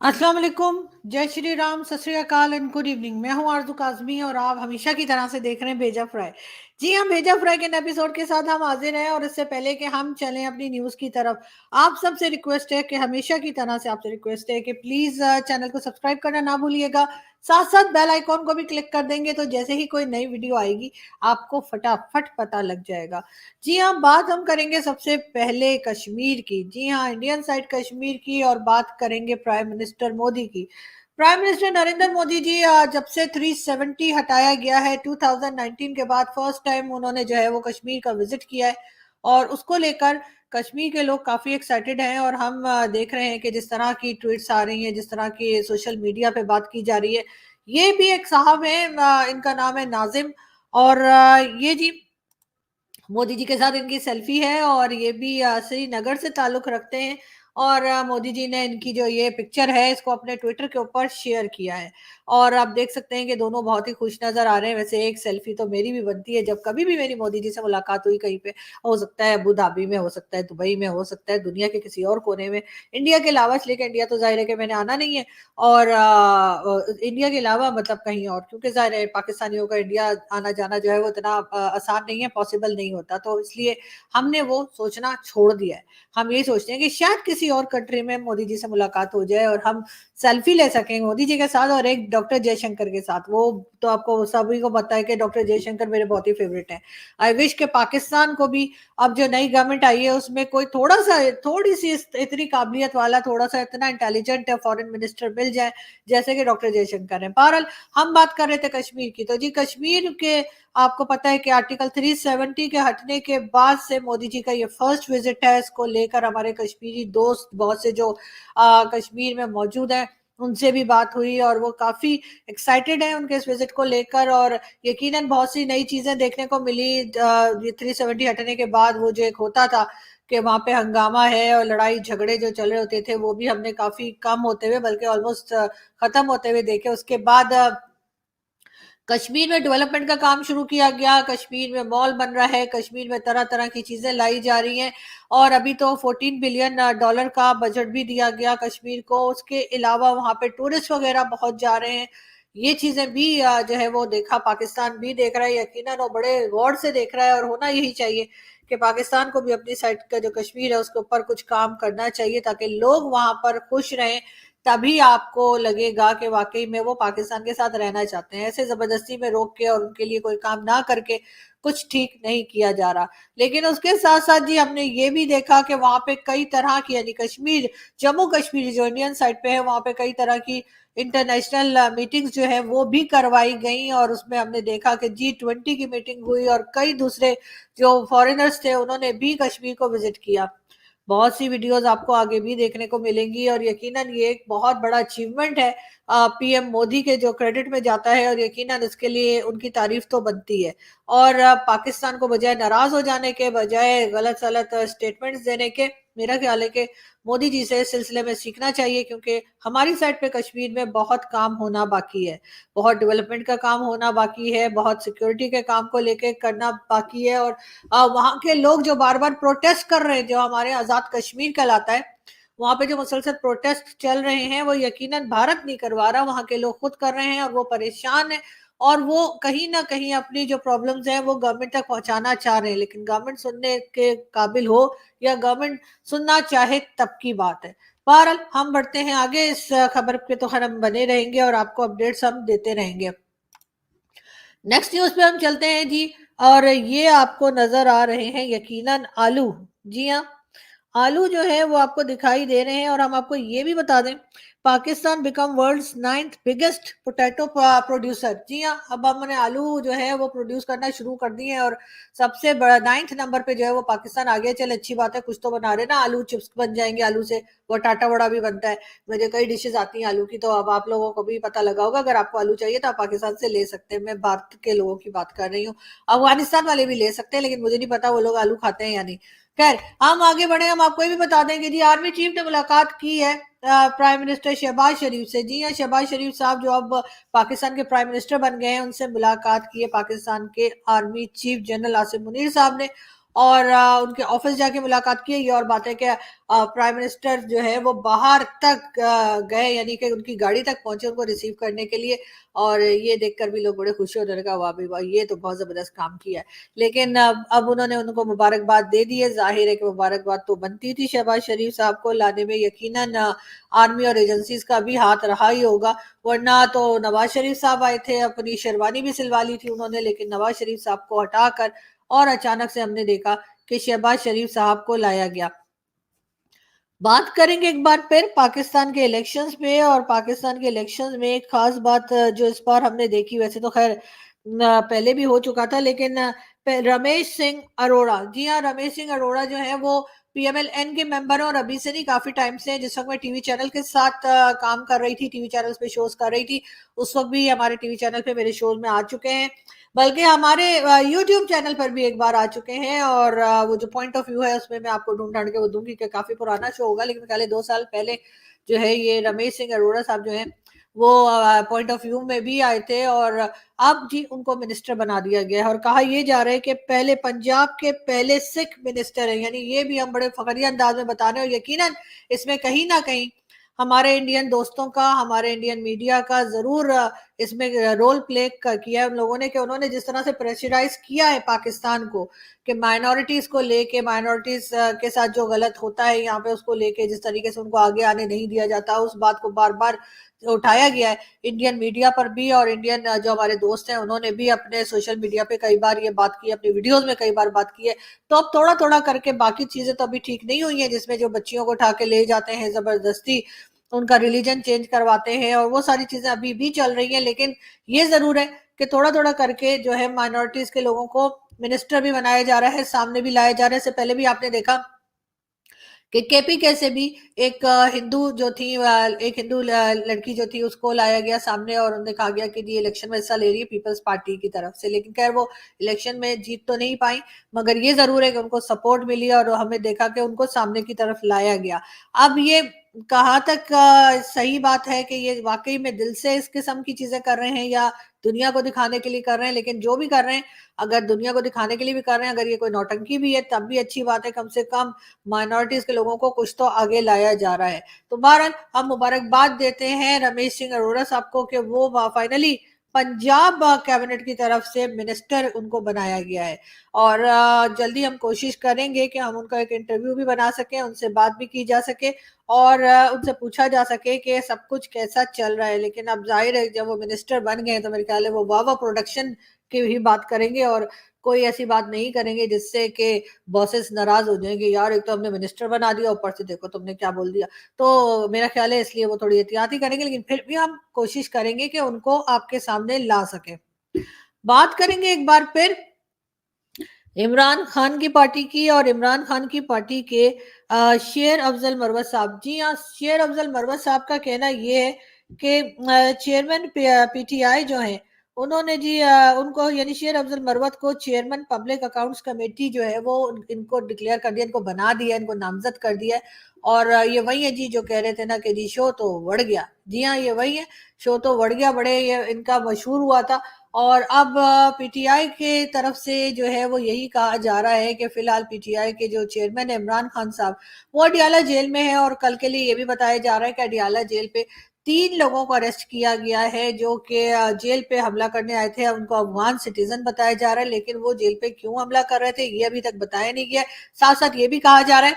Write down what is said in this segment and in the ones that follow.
अस्सलाम वालेकुम, जय श्री राम, सत श्री अकाल एंड गुड इवनिंग। मैं हूं आरज़ू काज़मी और आप हमेशा की तरह से देख रहे हैं भेजा फ्राई। जी हाँ, भेजा फ्राई के नए एपिसोड के साथ हम हाजिर हैं और इससे पहले कि हम चलें अपनी न्यूज़ की तरफ, आप सबसे रिक्वेस्ट है कि हमेशा की तरह से आपसे रिक्वेस्ट है कि प्लीज़ चैनल को सब्सक्राइब करना ना भूलिएगा। साथ-साथ बेल आइकॉन को भी क्लिक कर देंगे तो जैसे ही कोई नई वीडियो आएगी, आपको फटाफट पता लग जाएगा। जी हाँ, बात हम करेंगे सबसे पहले कश्मीर की। जी हाँ, इंडियन साइड कश्मीर की और बात करेंगे प्राइम मिनिस्टर मोदी की। प्राइम मिनिस्टर नरेंद्र मोदी जी जब से 370 हटाया गया है 2019 के बाद फर्स्ट टाइम उन्होंने जो है वो कश्मीर का विजिट किया है और उसको लेकर कश्मीर के लोग काफ़ी एक्साइटेड हैं और हम देख रहे हैं कि जिस तरह की ट्वीट्स आ रही हैं, जिस तरह की सोशल मीडिया पे बात की जा रही है। ये भी एक साहब हैं, इनका नाम है नाज़िम और ये जी मोदी जी के साथ इनकी सेल्फी है और ये भी श्रीनगर से ताल्लुक रखते हैं और मोदी जी ने इनकी जो ये पिक्चर है इसको अपने ट्विटर के ऊपर शेयर किया है और आप देख सकते हैं कि दोनों बहुत ही खुश नजर आ रहे हैं। वैसे एक सेल्फी तो मेरी भी बनती है जब कभी भी मेरी मोदी जी से मुलाकात हुई कहीं पे, हो सकता है अबू धाबी में, हो सकता है दुबई में, हो सकता है दुनिया के किसी और कोने में, इंडिया के अलावा, लेकिन इंडिया तो जाहिर है कि मैंने आना नहीं है और इंडिया के अलावा मतलब कहीं और, क्योंकि ज़ाहिर है पाकिस्तानियों का इंडिया आना-जाना जो है वो इतना आसान नहीं है, पॉसिबल नहीं होता। तो इसलिए हमने वो सोचना छोड़ दिया है। हम यही सोचते हैं कि शायद किसी और कंट्री में मोदी जी से मुलाकात हो जाए और हम सेल्फी ले सकें मोदी जी के साथ और एक डॉक्टर जयशंकर के साथ। वो तो आपको सभी को पता है कि डॉक्टर जयशंकर मेरे बहुत ही फेवरेट हैं। आई विश कि पाकिस्तान को भी अब जो नई गवर्नमेंट आई है उसमें कोई थोड़ा-सा, थोड़ी-सी इतनी काबिलियत वाला, थोड़ा-सा इतना इंटेलिजेंट फॉरेन मिनिस्टर मिल जाए जैसे कि डॉक्टर जयशंकर हैं। बहरहाल हम बात कर रहे थे कश्मीर की, तो जी कश्मीर के आपको पता है कि आर्टिकल 370 के हटने के बाद से मोदी जी का ये फर्स्ट विजिट है। इसको लेकर हमारे कश्मीरी दोस्त बहुत से जो कश्मीर में मौजूद हैं उनसे भी बात हुई और वो काफ़ी एक्साइटेड हैं उनके इस विजिट को लेकर और यकीनन बहुत सी नई चीज़ें देखने को मिली। ये 370 हटने के बाद वो जो एक होता था कि वहाँ पे हंगामा है और लड़ाई झगड़े जो चल रहे होते थे वो भी हमने काफ़ी कम होते हुए, बल्कि ऑलमोस्ट खत्म होते हुए देखे। उसके बाद कश्मीर में डेवलपमेंट का काम शुरू किया गया, कश्मीर में मॉल बन रहा है, कश्मीर में तरह-तरह की चीज़ें लाई जा रही हैं और अभी तो 14 बिलियन डॉलर का बजट भी दिया गया कश्मीर को। उसके अलावा वहाँ पे टूरिस्ट वगैरह बहुत जा रहे हैं। ये चीज़ें भी जो है वो देखा, पाकिस्तान भी देख रहा है यकीनन और बड़े गौर से देख रहा है और होना यही चाहिए कि पाकिस्तान को भी अपनी साइड का जो कश्मीर है उसके ऊपर कुछ काम करना चाहिए ताकि लोग वहाँ पर खुश रहें। तभी आपको लगेगा कि वाक़ई में वो पाकिस्तान के साथ रहना चाहते हैं। ऐसे ज़बरदस्ती में रोक के और उनके लिए कोई काम ना करके कुछ ठीक नहीं किया जा रहा। लेकिन उसके साथ-साथ जी हमने ये भी देखा कि वहाँ पे कई तरह की, यानी कश्मीर, जम्मू कश्मीर जो इंडियन साइड पे है वहाँ पे कई तरह की इंटरनेशनल मीटिंग्स जो है वो भी करवाई गई और उसमें हमने देखा कि G20 की मीटिंग हुई और कई दूसरे जो फॉरेनर्स थे उन्होंने भी कश्मीर को विज़िट किया। बहुत सी वीडियोज़ आपको आगे भी देखने को मिलेंगी और यकीनन ये एक बहुत बड़ा अचीवमेंट है पीएम मोदी के, जो क्रेडिट में जाता है और यकीनन इसके लिए उनकी तारीफ तो बनती है। और पाकिस्तान को बजाय नाराज़ हो जाने के, बजाय गलत-सलत स्टेटमेंट्स देने के, मेरा ख्याल है कि मोदी जी से इस सिलसिले में सीखना चाहिए क्योंकि हमारी साइड पे कश्मीर में बहुत काम होना बाकी है। बहुत डेवलपमेंट का काम होना बाकी है, बहुत सिक्योरिटी के काम को लेके करना बाकी है और वहाँ के लोग जो बार-बार प्रोटेस्ट कर रहे हैं, जो हमारे आज़ाद कश्मीर कहलाता है, वहाँ पे जो मुसलसल प्रोटेस्ट चल रहे हैं, वो यकीनन भारत नहीं करवा रहा, वहाँ के लोग खुद कर रहे हैं और वो परेशान हैं और वो कहीं न कहीं अपनी जो प्रॉब्लम्स हैं, वो गवर्नमेंट तक पहुँचाना चाह रहे हैं। लेकिन गवर्नमेंट सुनने के काबिल हो या गवर्नमेंट सुनना चाहे तब की बात है। बहरहाल हम बढ़ते हैं आगे, इस खबर पे तो खैर हम बने रहेंगे और आपको अपडेट्स हम देते रहेंगे। नेक्स्ट न्यूज़ पे हम चलते हैं जी और ये आपको नज़र आ रहे हैं यकीनन आलू। जी हाँ, आलू जो है वो आपको दिखाई दे रहे हैं और हम आपको ये भी बता दें, Pakistan become world's 9th biggest potato producer. जी हाँ, अब हमने आलू जो है वो प्रोड्यूस करना शुरू कर दिए हैं और सबसे बड़ा 9th नंबर पे जो है वो पाकिस्तान आ गया। चल अच्छी बात है, कुछ तो बना रहे हैं ना, आलू चिप्स बन जाएंगे आलू से, वो टाटा वड़ा भी बनता है। मुझे कई डिशेज आती हैं आलू की, तो अब आप लोगों को भी पता लगा होगा। अगर आपको आलू चाहिए तो आप पाकिस्तान से ले सकते हैं। मैं भारत के लोगों की बात कर रही हूँ, अफगानिस्तान वाले भी ले सकते हैं, लेकिन मुझे नहीं पता वो लोग आलू खाते हैं या नहीं। खैर हम आगे बढ़े, हम आपको ये भी बता दें कि जी आर्मी चीफ ने मुलाकात की है प्राइम मिनिस्टर शहबाज शरीफ से। जी हाँ, शहबाज शरीफ साहब जो अब पाकिस्तान के प्राइम मिनिस्टर बन गए हैं, उनसे मुलाकात की है पाकिस्तान के army chief general Asim Munir साहब ने और उनके ऑफिस जाके मुलाकात की। ये और बात है कि प्राइम मिनिस्टर जो है वो बाहर तक गए, यानी कि उनकी गाड़ी तक पहुंचे उनको रिसीव करने के लिए। और ये देखकर भी लोग बड़े खुश होने लगा, वाह भाई वाह, ये तो बहुत जबरदस्त काम किया है। लेकिन अब उन्होंने उनको मुबारकबाद दे दी है। जाहिर है कि मुबारकबाद तो बनती थी शहबाज शरीफ साहब को लाने में, यकीनन आर्मी और एजेंसीज का भी हाथ रहा ही होगा। वरना तो नवाज शरीफ साहब आए थे, अपनी शेरवानी भी सिलवा ली थी उन्होंने, लेकिन नवाज शरीफ साहब को हटाकर और अचानक से हमने देखा कि शहबाज शरीफ साहब को लाया गया। बात करेंगे एक बार फिर पाकिस्तान के इलेक्शंस में, और पाकिस्तान के इलेक्शंस में एक खास बात जो इस बार हमने देखी, वैसे तो खैर पहले भी हो चुका था, लेकिन रमेश सिंह अरोड़ा, जी हाँ, रमेश सिंह अरोड़ा जो है वो पीएमएलएन के मेंबर हैं, और अभी से नहीं काफी टाइम से। जिस वक्त मैं टीवी चैनल के साथ काम कर रही थी, टीवी चैनल पे शोज कर रही थी, उस वक्त भी हमारे टीवी चैनल पे मेरे शोज में आ चुके हैं, बल्कि हमारे यूट्यूब चैनल पर भी एक बार आ चुके हैं। और वो जो पॉइंट ऑफ व्यू है उसमें मैं आपको ढूंढ ढांड के वो दूंगी कि काफी पुराना शो होगा, लेकिन पहले 2 साल पहले जो है ये रमेश सिंह अरोड़ा साहब जो है वो पॉइंट ऑफ व्यू में भी आए थे। और अब जी उनको मिनिस्टर बना दिया गया है, और कहा ये जा रहा है कि पहले पंजाब के पहले सिख मिनिस्टर है, यानी ये भी हम बड़े फखरिया अंदाज में बता रहे हैं। और यकीनन इसमें कहीं ना कहीं हमारे इंडियन दोस्तों का, हमारे इंडियन मीडिया का जरूर इसमें रोल प्ले किया है उन लोगों ने, कि उन्होंने जिस तरह से प्रेशराइज किया है पाकिस्तान को कि माइनॉरिटीज को लेके, माइनॉरिटीज के साथ जो गलत होता है यहाँ पे उसको लेके, जिस तरीके से उनको आगे आने नहीं दिया जाता, उस बात को बार बार उठाया गया है इंडियन मीडिया पर भी। और इंडियन जो हमारे दोस्त हैं उन्होंने भी अपने सोशल मीडिया पे कई बार ये बात की, अपनी वीडियोस में कई बार बात की है। तो अब थोड़ा थोड़ा करके, बाकी चीजें तो अभी ठीक नहीं हुई हैं, जिसमें जो बच्चियों को उठा के ले जाते हैं जबरदस्ती, उनका रिलीजन चेंज करवाते हैं, और वो सारी चीजें अभी भी चल रही हैं। लेकिन ये जरूर है कि थोड़ा थोड़ा करके जो है माइनॉरिटीज के लोगों को मिनिस्टर भी बनाया जा रहा है, सामने भी लाया जा रहा है। इससे पहले भी आपने देखा कि केपी कैसे भी एक हिंदू जो थी, एक हिंदू लड़की जो थी, उसको लाया गया सामने, और उन्हें कहा गया कि ये इलेक्शन में हिस्सा ले रही है पीपल्स पार्टी की तरफ से। लेकिन खैर वो इलेक्शन में जीत तो नहीं पाई, मगर ये जरूर है कि उनको सपोर्ट मिली, और हमें देखा कि उनको सामने की तरफ लाया गया। अब ये कहाँ तक सही बात है कि ये वाकई में दिल से इस किस्म की चीजें कर रहे हैं, या दुनिया को दिखाने के लिए कर रहे हैं, लेकिन जो भी कर रहे हैं, अगर दुनिया को दिखाने के लिए भी कर रहे हैं, अगर ये कोई नौटंकी भी है तब भी अच्छी बात है, कम से कम माइनॉरिटीज के लोगों को कुछ तो आगे लाया जा रहा है। तो बहरहाल हम मुबारकबाद देते हैं रमेश सिंह अरोड़ा साहब को कि वो फाइनली पंजाब कैबिनेट की तरफ से मिनिस्टर उनको बनाया गया है। और जल्दी हम कोशिश करेंगे कि हम उनका एक इंटरव्यू भी बना सकें, उनसे बात भी की जा सके, और उनसे पूछा जा सके कि सब कुछ कैसा चल रहा है। लेकिन अब जाहिर है जब वो मिनिस्टर बन गए तो मेरे ख्याल है वो वाह वाह प्रोडक्शन की ही बात करेंगे, और कोई ऐसी बात नहीं करेंगे जिससे कि बॉसेस नाराज हो जाएंगे, यार एक तो हमने मिनिस्टर बना दिया, ऊपर से देखो तुमने क्या बोल दिया। तो मेरा ख्याल है इसलिए वो थोड़ी एहतियात ही करेंगे, लेकिन फिर भी हम कोशिश करेंगे कि उनको आपके सामने ला सके। बात करेंगे एक बार फिर इमरान खान की पार्टी की, और इमरान खान की पार्टी के शेर अफजल मरवत साहब, जी हाँ, शेर अफजल मरवत साहब का कहना ये है कि चेयरमैन पीटीआई जो है, उन्होंने जी उनको, यानी शेर अफजल मरवत को चेयरमैन पब्लिक अकाउंट्स कमेटी जो है वो इनको डिक्लेयर कर दिया, इनको बना दिया, इनको नामजद कर दिया है। और ये वही है जी जो कह रहे थे ना कि जी शो तो बढ़ गया, जी हाँ ये वही है, शो तो बढ़ गया, बड़े ये इनका मशहूर हुआ था। और अब पीटीआई के तरफ से जो है वो यही कहा जा रहा है कि फिलहाल पीटीआई के जो चेयरमैन है इमरान खान साहब, वो अडियाला जेल में है। और कल के लिए ये भी बताया जा रहा है कि अडियाला जेल पे 3 लोगों को अरेस्ट किया गया है, जो कि जेल पे हमला करने आए थे। उनको अफगान सिटीजन बताया जा रहा है, लेकिन वो जेल पे क्यों हमला कर रहे थे ये अभी तक बताया नहीं गया। साथ साथ ये भी कहा जा रहा है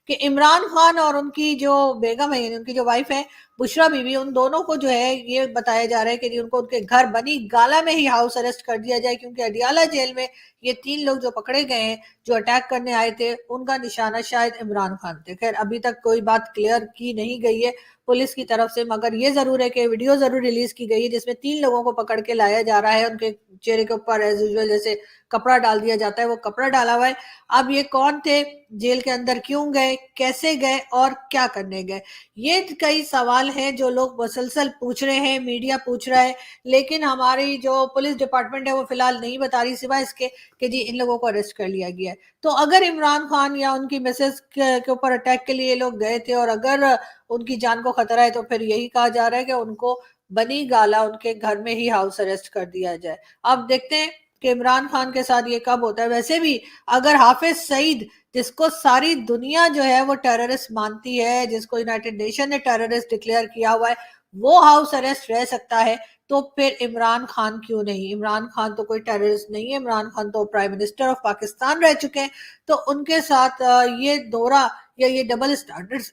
कि इमरान खान और उनकी जो बेगम है, यानी उनकी जो वाइफ है बुशरा बीवी, उन दोनों को जो है ये बताया जा रहा है कि उनको उनके घर बनी गाला में ही हाउस अरेस्ट कर दिया जाए, क्योंकि अडियाला जेल में ये 3 लोग जो पकड़े गए हैं, जो अटैक करने आए थे, उनका निशाना शायद इमरान खान थे। खैर अभी तक कोई बात क्लियर की नहीं गई है पुलिस की तरफ से, मगर ये जरूर है कि वीडियो जरूर रिलीज की गई है जिसमें 3 लोगों को पकड़ के लाया जा रहा है, उनके चेहरे के ऊपर एज यूजुअल जैसे कपड़ा डाल दिया जाता है, वो कपड़ा डाला हुआ है। अब ये कौन थे, जेल के अंदर क्यों गए, कैसे गए, और क्या करने गए, ये कई सवाल हैं जो लोग मुसलसल पूछ रहे हैं, मीडिया पूछ रहा है, लेकिन हमारी जो पुलिस डिपार्टमेंट है वो फिलहाल नहीं बता रही, सिवाय इसके कि जी इन लोगों को अरेस्ट कर लिया गया है। तो अगर इमरान खान या उनकी मिसेस के ऊपर अटैक के लिए ये लोग गए थे, और अगर उनकी जान को खतरा है, तो फिर यही कहा जा रहा है कि उनको बनी गाला उनके घर में ही हाउस अरेस्ट कर दिया जाए। अब देखते हैं کہ عمران خان کے ساتھ یہ کب ہوتا ہے. ویسے بھی اگر حافظ سعید جس کو ساری دنیا جو ہے وہ ٹیررسٹ مانتی ہے, جس کو یونائٹڈ نیشن نے ٹیررسٹ ڈکلیئر کیا ہوا ہے, وہ ہاؤس اریسٹ رہ سکتا ہے, تو پھر عمران خان کیوں نہیں؟ عمران خان تو کوئی ٹیررسٹ نہیں ہے, عمران خان تو پرائم منسٹر آف پاکستان رہ چکے ہیں, تو ان کے ساتھ یہ دورہ یا یہ ڈبل اسٹینڈرڈز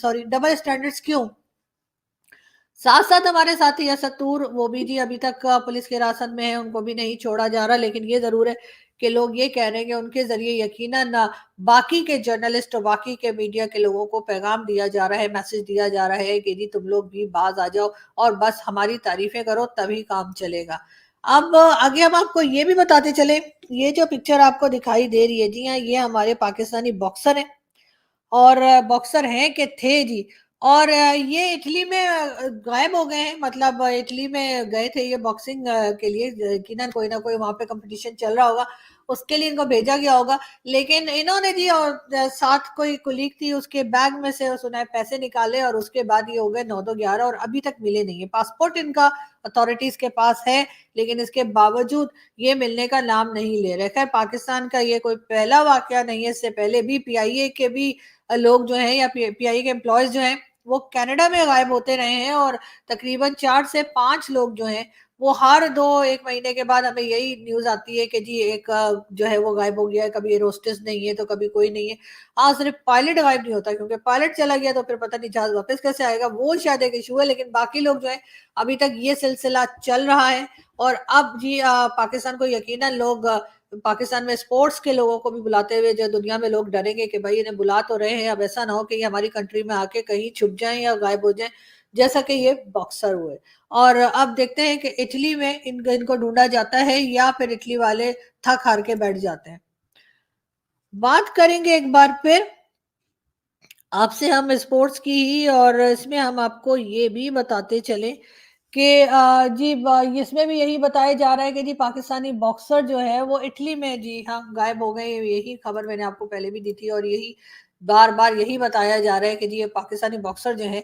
ڈبل اسٹینڈرڈز کیوں؟ ساتھ ساتھ ہمارے ساتھی اسد طور, وہ بھی جی ابھی تک پولیس کی حراست میں ہیں, ان کو بھی نہیں چھوڑا جا رہا, لیکن یہ ضرور ہے کہ لوگ یہ کہہ رہے ہیں کہ ان کے ذریعے یقیناً باقی کے جرنلسٹ اور باقی کے میڈیا کے لوگوں کو پیغام دیا جا رہا ہے, میسج دیا جا رہا ہے کہ جی تم لوگ بھی باز آ جاؤ اور بس ہماری تعریفیں کرو تبھی کام چلے گا. اب آگے ہم آپ کو یہ بھی بتاتے چلیں, یہ جو پکچر آپ کو دکھائی دے رہی ہے, جی ہاں یہ ہمارے پاکستانی باکسر ہیں, اور باکسر ہیں کہ تھے جی, اور یہ اٹلی میں غائب ہو گئے ہیں, مطلب اٹلی میں گئے تھے یہ باکسنگ کے لیے, یقیناً کوئی نہ کوئی وہاں پہ کمپٹیشن چل رہا ہوگا, اس کے لیے ان کو بھیجا گیا ہوگا, لیکن انہوں نے جی اور ساتھ کوئی کولیگ تھی, اس کے بیگ میں سے سنا پیسے نکالے اور اس کے بعد یہ ہو گئے 9-11 اور ابھی تک ملے نہیں ہیں. پاسپورٹ ان کا اتھارٹیز کے پاس ہے, لیکن اس کے باوجود یہ ملنے کا نام نہیں لے رہے. خیر پاکستان کا یہ کوئی پہلا واقعہ نہیں ہے, اس سے پہلے بھی پی آئی اے کے بھی لوگ جو ہیں یا پی آئی اے کے امپلائیز جو ہیں وہ کینیڈا میں غائب ہوتے رہے ہیں, اور تقریباً 4 سے 5 لوگ جو ہیں وہ ہر 2-1 مہینے کے بعد ہمیں یہی نیوز آتی ہے کہ جی ایک جو ہے وہ غائب ہو گیا ہے, کبھی ایروسٹس نہیں ہے تو کبھی کوئی نہیں ہے. ہاں صرف پائلٹ غائب نہیں ہوتا, کیونکہ پائلٹ چلا گیا تو پھر پتہ نہیں جہاز واپس کیسے آئے گا, وہ شاید ایک ایشو ہے, لیکن باقی لوگ جو ہیں ابھی تک یہ سلسلہ چل رہا ہے. اور اب جی پاکستان کو یقیناً لوگ پاکستان میں سپورٹس کے لوگوں کو بھی بلاتے ہوئے جو دنیا میں لوگ ڈریں گے کہ بھائی انہیں بلا تو رہے ہیں, اب ایسا نہ ہو کہ یہ ہماری کنٹری میں آ کے کہیں چھپ جائیں یا غائب ہو جائیں جیسا کہ یہ باکسر ہوئے. اور اب دیکھتے ہیں کہ اٹلی میں ان کو ڈھونڈا جاتا ہے یا پھر اٹلی والے تھک ہار کے بیٹھ جاتے ہیں. بات کریں گے ایک بار پھر آپ سے ہم اسپورٹس کی ہی, اور اس میں ہم آپ کو یہ بھی بتاتے چلیں کہ جی اس میں بھی یہی بتایا جا رہا ہے کہ جی پاکستانی باکسر جو ہے وہ اٹلی میں جی ہاں غائب ہو گئے. یہی خبر میں نے آپ کو پہلے بھی دی تھی, اور یہی بار بار یہی بتایا جا رہا ہے کہ جی یہ پاکستانی باکسر جو ہیں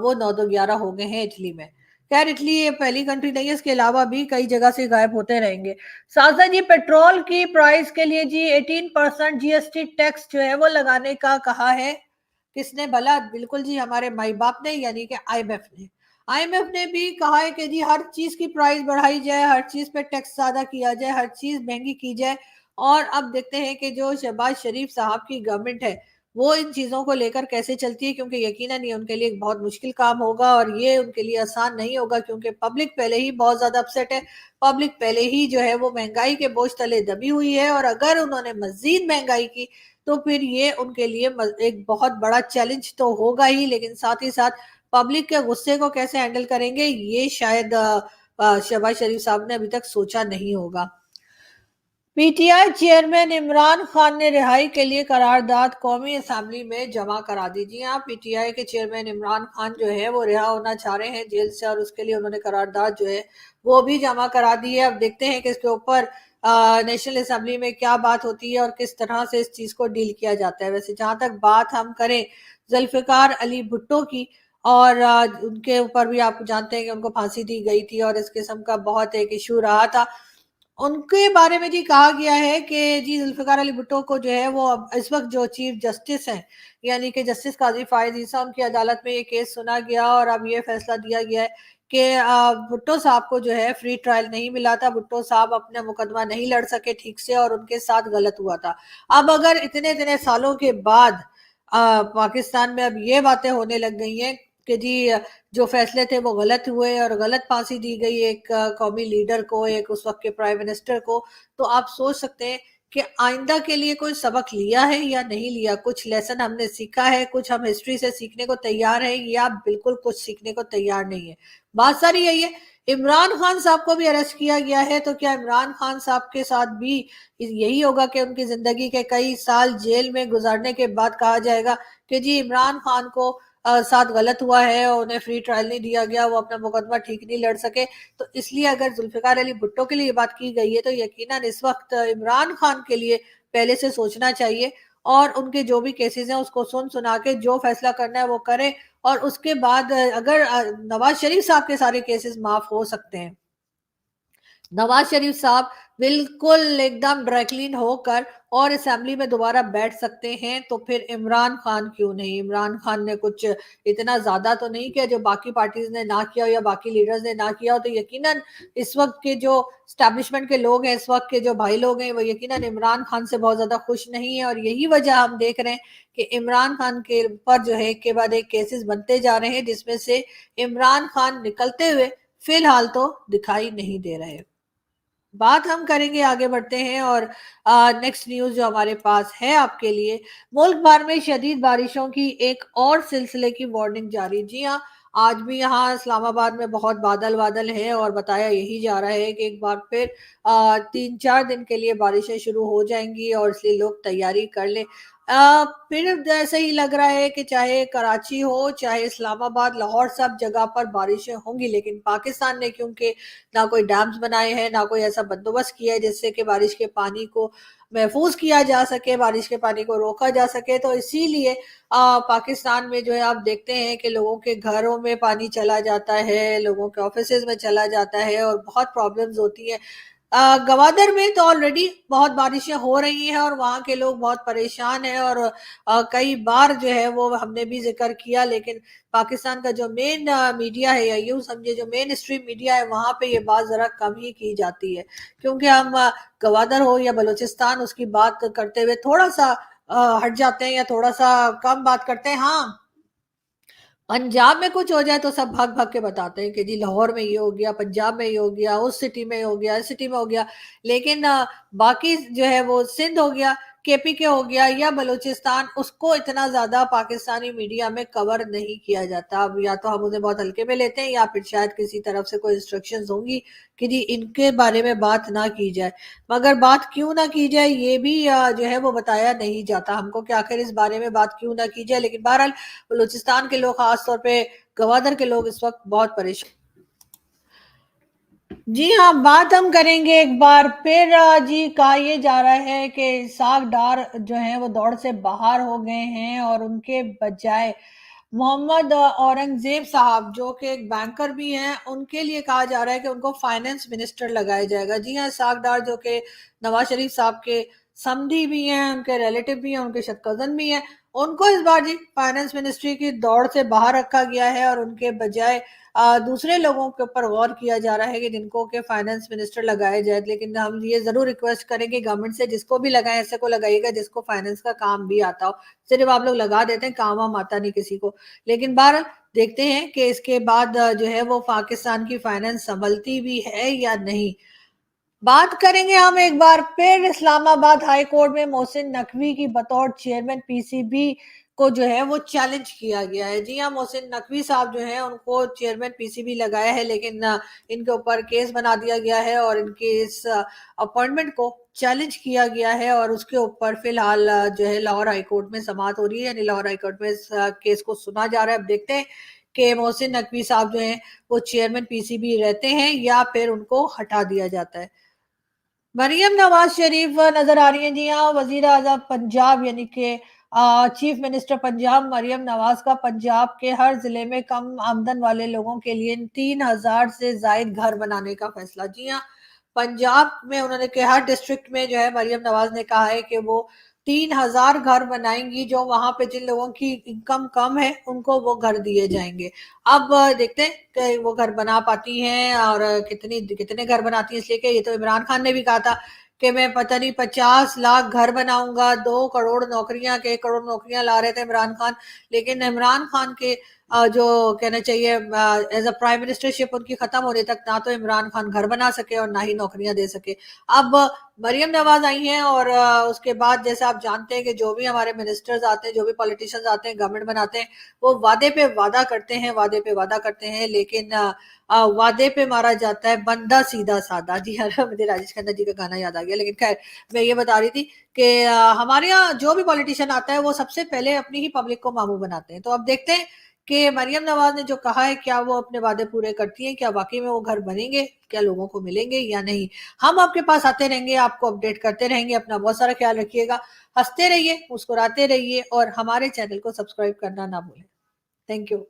وہ 9-11 ہو گئے ہیں اٹلی میں. خیر اٹلی یہ پہلی کنٹری نہیں ہے, اس کے علاوہ بھی کئی جگہ سے غائب ہوتے رہیں گے. سازا جی پیٹرول کی پرائز کے لیے جی 18% جی ایس ٹی ٹیکس جو ہے وہ لگانے کا کہا ہے. کس نے بھلا؟ بالکل جی ہمارے مائی باپ نے, یعنی کہ آئی ایم ایف نے. آئی ایم ایف نے بھی کہا ہے کہ جی ہر چیز کی پرائز بڑھائی جائے, ہر چیز پہ ٹیکس زیادہ کیا جائے, ہر چیز مہنگی کی جائے. اور اب دیکھتے ہیں کہ جو شہباز شریف صاحب کی گورنمنٹ ہے وہ ان چیزوں کو لے کر کیسے چلتی ہے, کیونکہ یقیناً یہ ان کے لیے ایک بہت مشکل کام ہوگا, اور یہ ان کے لیے آسان نہیں ہوگا, کیونکہ پبلک پہلے ہی بہت زیادہ اپسیٹ ہے. پبلک پہلے ہی جو ہے وہ مہنگائی کے بوجھ تلے دبی ہوئی ہے, اور اگر انہوں نے مزید مہنگائی کی تو پھر یہ ان کے لیے ایک بہت بڑا چیلنج تو ہوگا ہی, لیکن ساتھ ہی ساتھ پبلک کے غصے کو کیسے ہینڈل کریں گے یہ شاید شہباز شریف صاحب نے ابھی تک سوچا نہیں ہوگا. P T I chairman Imran Khan نے رہائی کے لیے قرارداد قومی اسمبلی میں جمع کرا دی. جی ہاں, پی ٹی آئی کے چیئرمین عمران خان جو ہے وہ رہا ہونا چاہ رہے ہیں جیل سے, اور اس کے لیے انہوں نے قرارداد جو ہے وہ بھی جمع کرا دی ہے. اب دیکھتے ہیں کہ اس کے اوپر نیشنل اسمبلی میں کیا بات ہوتی ہے اور کس طرح سے اس چیز کو ڈیل کیا جاتا ہے. ویسے جہاں تک بات ہم کریں ذوالفقار علی بھٹو کی, اور ان کے اوپر بھی آپ جانتے ہیں کہ ان کو پھانسی دی گئی تھی, اور اس قسم کا بہت ایک ایشو رہا تھا. ان کے بارے میں جی کہا گیا ہے کہ جی ذوالفقار علی بھٹو کو جو ہے وہ اس وقت جو چیف جسٹس ہیں یعنی کہ جسٹس قاضی فائز عیسیٰ, ان کی عدالت میں یہ کیس سنا گیا, اور اب یہ فیصلہ دیا گیا ہے کہ بھٹو صاحب کو جو ہے فری ٹرائل نہیں ملا تھا, بھٹو صاحب اپنا مقدمہ نہیں لڑ سکے ٹھیک سے, اور ان کے ساتھ غلط ہوا تھا. اب اگر اتنے سالوں کے بعد پاکستان میں اب یہ باتیں ہونے لگ گئی ہیں کہ جی جو فیصلے تھے وہ غلط ہوئے اور غلط پھانسی دی گئی ایک قومی لیڈر کو, ایک اس وقت کے پرائم منسٹر کو, تو آپ سوچ سکتے ہیں کہ آئندہ کے لیے کوئی سبق لیا ہے یا نہیں لیا. کچھ لیسن ہم نے سیکھا ہے, کچھ ہم ہسٹری سے سیکھنے کو تیار ہیں, یا بالکل کچھ سیکھنے کو تیار نہیں ہے. بات ساری یہی ہے. عمران خان صاحب کو بھی اریسٹ کیا گیا ہے, تو کیا عمران خان صاحب کے ساتھ بھی یہی ہوگا کہ ان کی زندگی کے کئی سال جیل میں گزارنے کے بعد کہا جائے گا کہ جی عمران خان کو ساتھ غلط ہوا ہے, اور انہیں فری ٹرائل نہیں دیا گیا, وہ اپنا مقدمہ ٹھیک نہیں لڑ سکے. تو اس لیے اگر ذوالفقار علی بھٹو کے لیے یہ بات کی گئی ہے تو یقیناً اس وقت عمران خان کے لیے پہلے سے سوچنا چاہیے, اور ان کے جو بھی کیسز ہیں اس کو سنا کے جو فیصلہ کرنا ہے وہ کریں. اور اس کے بعد اگر نواز شریف صاحب کے سارے کیسز معاف ہو سکتے ہیں, नवाज शरीफ साहब बिल्कुल एकदम ड्रैकलीन होकर और असेंबली में दोबारा बैठ सकते हैं, तो फिर इमरान खान क्यों नहीं? इमरान खान ने कुछ इतना ज्यादा तो नहीं किया जो बाकी पार्टीज ने ना किया हो या बाकी लीडर्स ने ना किया हो, तो यकीनन इस वक्त के जो स्टैब्लिशमेंट के लोग हैं, इस वक्त के जो भाई लोग हैं, वो यकीनन इमरान खान से बहुत ज्यादा खुश नहीं है। और यही वजह हम देख रहे हैं कि इमरान खान के ऊपर जो है एक के बाद एक केसेस बनते जा रहे हैं, जिसमें से इमरान खान निकलते हुए फिलहाल तो दिखाई नहीं दे रहे। बात हम करेंगे, आगे बढ़ते हैं और नेक्स्ट न्यूज जो हमारे पास है आपके लिए। मुल्क भर में शदीद बारिशों की एक और सिलसिले की वार्निंग जारी। जी हाँ, आज भी यहाँ इस्लामाबाद में बहुत बादल बादल है और बताया यही जा रहा है कि एक बार फिर 3-4 दिन के लिए बारिशें शुरू हो जाएंगी और इसलिए लोग तैयारी कर ले। फिर ऐसा ही लग रहा है कि चाहे कराची हो, चाहे इस्लामाबाद, लाहौर, सब जगह पर बारिशें होंगी, लेकिन पाकिस्तान ने क्योंकि ना कोई डैम्स बनाए हैं, ना कोई ऐसा बंदोबस्त किया है जिससे कि बारिश के पानी को महफूज किया जा सके, बारिश के पानी को रोका जा सके, तो इसीलिए पाकिस्तान में जो है आप देखते हैं कि लोगों के घरों में पानी चला जाता है, लोगों के ऑफिसेज में चला जाता है और बहुत प्रॉब्लम्स होती है। गवादर में तो ऑलरेडी बहुत बारिशें हो रही हैं और वहाँ के लोग बहुत परेशान हैं और कई बार जो है वो हमने भी जिक्र किया, लेकिन पाकिस्तान का जो मेन मीडिया है, या यूं समझे जो मेन स्ट्रीम मीडिया है, वहां पे ये बात जरा कम ही की जाती है, क्योंकि हम गवादर हो या बलूचिस्तान उसकी बात करते हुए थोड़ा सा हट जाते हैं या थोड़ा सा कम बात करते हैं। हाँ, पंजाब में कुछ हो जाए तो सब भाग भाग के बताते हैं कि जी लाहौर में ये हो गया, पंजाब में ये हो गया, उस सिटी में हो गया, इस सिटी में हो गया, लेकिन बाकी जो है वो सिंध हो गया, केपी के हो गया या बलूचिस्तान, उसको इतना ज्यादा पाकिस्तानी मीडिया में कवर नहीं किया जाता। अब या तो हम उन्हें बहुत हल्के में लेते हैं या फिर शायद किसी तरफ से कोई इंस्ट्रक्शंस होंगी कि जी इनके बारे में बात ना की जाए, मगर बात क्यों ना की जाए ये भी जो है वो बताया नहीं जाता हमको कि आखिर इस बारे में बात क्यों ना की जाए। लेकिन बहरहाल बलूचिस्तान के लोग, खास तौर पे गवादर के लोग, इस वक्त बहुत परेशान। जी हाँ, बात हम करेंगे एक बार फिर। जी, कहा ये जा रहा है कि इसाक डार जो है वो दौड़ से बाहर हो गए हैं और उनके बजाय मोहम्मद औरंगजेब साहब जो कि एक बैंकर भी हैं, उनके लिए कहा जा रहा है कि उनको फाइनेंस मिनिस्टर लगाया जाएगा। जी हाँ, इसाक डार जो कि नवाज शरीफ साहब के समधी भी हैं, उनके रिलेटिव भी हैं, उनके शायद कजन भी हैं, उनको इस बार जी फाइनेंस मिनिस्ट्री की दौड़ से बाहर रखा गया है और उनके बजाय दूसरे लोगों के ऊपर गौर किया जा रहा है कि जिनको के फाइनेंस मिनिस्टर लगाए जाए। लेकिन हम ये जरूर रिक्वेस्ट करेंगे गवर्नमेंट से, जिसको भी लगाए ऐसे को लगाइएगा जिसको फाइनेंस का काम भी आता हो। सिर्फ आप लोग लगा देते हैं, काम वाम आता नहीं किसी को। लेकिन बहरहाल देखते हैं कि इसके बाद जो है वो पाकिस्तान की फाइनेंस संभलती भी है या नहीं। बात करेंगे हम एक बार फिर इस्लामाबाद हाई कोर्ट में मोहसिन नकवी की बतौर चेयरमैन पीसीबी को जो है वो चैलेंज किया गया है। जी हाँ, मोहसिन नकवी साहब जो है उनको चेयरमैन पीसीबी लगाया है, लेकिन इनके ऊपर केस बना दिया गया है और इनके इस अपॉइंटमेंट को चैलेंज किया गया है और उसके ऊपर फिलहाल जो है लाहौर हाई कोर्ट में समाअत हो रही है, यानी लाहौर हाई कोर्ट में इस केस को सुना जा रहा है। अब देखते हैं कि मोहसिन नकवी साहब जो है वो चेयरमैन पीसीबी रहते हैं या फिर उनको हटा दिया जाता है। मरियम नवाज शरीफ नजर आ रही हैं। जी हाँ, वजीर आजम पंजाब यानी कि चीफ मिनिस्टर पंजाब मरियम नवाज का पंजाब के हर जिले में कम आमदन वाले लोगों के लिए 3,000 से जायद घर बनाने का फैसला। जी हाँ, पंजाब में उन्होंने के हर डिस्ट्रिक्ट में जो है मरियम नवाज ने कहा है कि वो 3,000 घर बनाएंगी, जो वहां पे जिन लोगों की इनकम कम है उनको वो घर दिए जाएंगे। अब देखते हैं कि वो घर बना पाती हैं और कितने घर बनाती हैं, इसलिए कि ये तो इमरान खान ने भी कहा था कि मैं पता नहीं 50 लाख घर बनाऊंगा, 2 करोड़ नौकरियां के 1 करोड़ नौकरियां ला रहे थे इमरान खान। लेकिन इमरान खान के जो कहना चाहिए एज अ प्राइम मिनिस्टरशिप उनकी खत्म होने तक ना तो इमरान खान घर बना सके और ना ही नौकरियां दे सके। अब मरियम नवाज आई हैं और उसके बाद जैसे आप जानते हैं कि जो भी हमारे मिनिस्टर्स आते हैं, जो भी पॉलिटिशियंस आते हैं, गवर्नमेंट बनाते हैं, वो वादे पे वादा करते हैं, वादे पे वादा करते हैं, लेकिन वादे पे मारा जाता है बंदा सीधा साधा। जी हाँ, मुझे राजेश खन्ना जी का गाना याद आ गया। लेकिन खैर, मैं ये बता रही थी कि हमारे यहाँ जो भी पॉलिटिशियन आता है वो सबसे पहले अपनी ही पब्लिक को मामू बनाते हैं। तो अब देखते हैं कि मरियम नवाज ने जो कहा है क्या वो अपने वादे पूरे करती हैं, क्या वाकई में वो घर बनेंगे, क्या लोगों को मिलेंगे या नहीं। हम आपके पास आते रहेंगे, आपको अपडेट करते रहेंगे। अपना बहुत सारा ख्याल रखिएगा, हंसते रहिए, मुस्कुराते रहिए और हमारे चैनल को सब्सक्राइब करना ना भूलें। Thank you.